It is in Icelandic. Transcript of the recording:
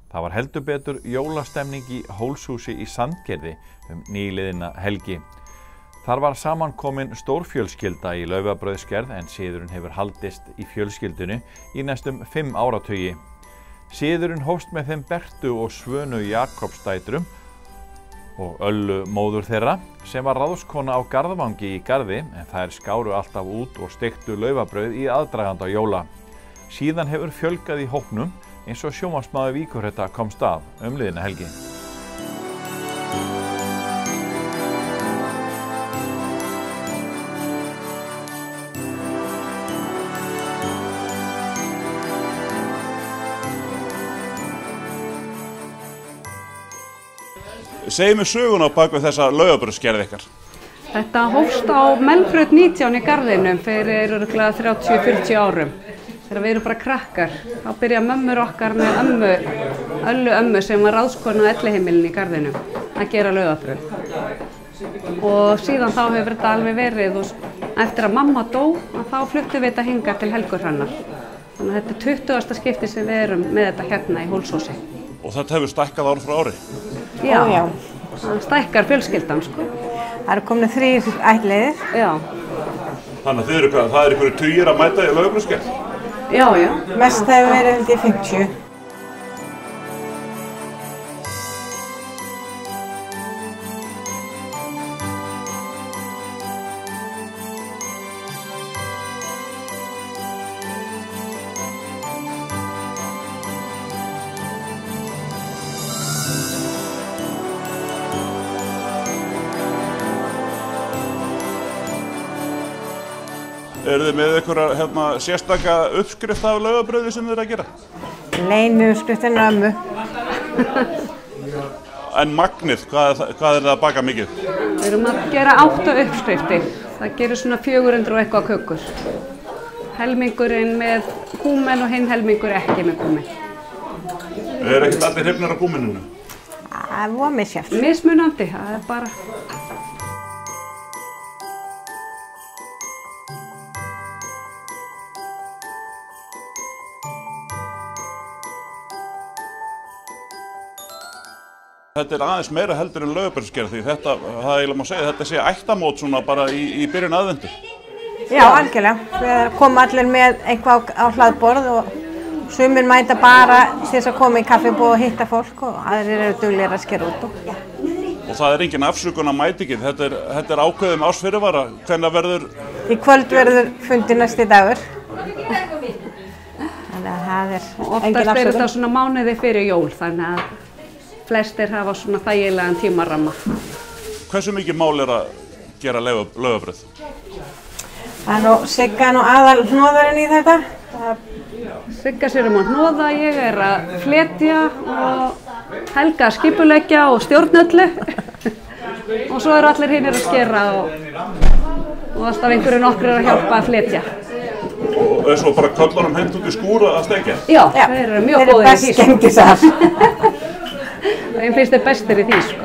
Það var heldur betur jólastemning í Hólshúsi í Sandgerði nýliðina helgi. Þar var samankomin stórfjölskylda í laufabrauðsgerð en siðurinn hefur haldist í fjölskyldunni í næstum 5 áratugi. Siðurinn hófst með þeim Bertu og Svönu Jakobsdætrum og Öllu móður þeirra sem var ráðskona á Garðvangi í Garði en þær skáru alltaf út og steiktu laufabrauð í aðdraganda jóla. Síðan hefur fjölgað í hópnum eins og sjónvarpsmaður Víkurhetta komst að liðina helgi. Segðu mér söguna á bak við þessa laufabrauðsgerð ykkar. Þetta hófst á Melbraut 19 í Garðinum fyrir örugglega 30–40 árum. Þegar við erum bara krakkar, þá byrja mömmur okkar með Öllu ömmu sem var ráðskona á elliheimilinu í Garðinum að gera laufabrauð. Og síðan þá hefur þetta alveg verið og eftir að mamma dó, þá fluttum við þetta hingað til Helguhrannar. Þannig að þetta er 20. skipti sem við erum með þetta hérna í Hólshúsi. Og þetta hefur stækkað ár frá ári? Já, það stækkar fjölskyldan sko. Það eru komin 3 ættleiðir. Já. Þannig að það er einhverju tugir að mæta í laufabrauðsgerð? Já. Mest hefur verið undir 50. Eru þið með einhverja sérstaka uppskrift af laufabrauði sem þið eru að gera? Leynu uppskriftin ömmu. En magnið, hvað er það að baka mikið? Við erum að gera 8 uppskriftir. Það gerir svona 400 og eitthvað kökur. Helmingurinn með kúmen og hinn helmingur ekki með kúmen. Er ekkert allir hrifnir af kúmeninu? Það var misjafnt. Mismunandi, það er bara... Þetta er aðeins meira heldur en laufabrauðsgerð því þetta, það eiginlega má segja, þetta sé ættamót svona bara í byrjun aðvendu. Já, algjörlega. Við komum allir með eitthvað á hlaðborð og sumir mæta bara til þess að koma í kaffibúð og hitta fólk og aðrir eru duglegir að skera út. Og það er engin afsökun að mæta ekki, þetta er ákveðum ársfyrirvara. Hvenær verður? Í kvöld verður fundur næsti dagur. Þannig að það er engin afsökun. Oftast er þetta svona mánuði fyrir jól, þannig að flestir hafa svona þægilegan tímaramma. Hversu mikið mál er að gera laufabrauð? Það er nú Sigga aðal hnoðarinn í þetta. Sigga sér að hnoða, ég er að fletja og Helga að skipuleggja og stjórnöllu. Og svo eru allir hinir að skera og alltaf einhverju nokkrir að hjálpa að fletja. Og svo bara köllunum hent út í skúr að steikja? Já, þeir eru mjög góðir í því. Þeir eru best skemmtisar. Þeim finnst þeir bestir í því sko.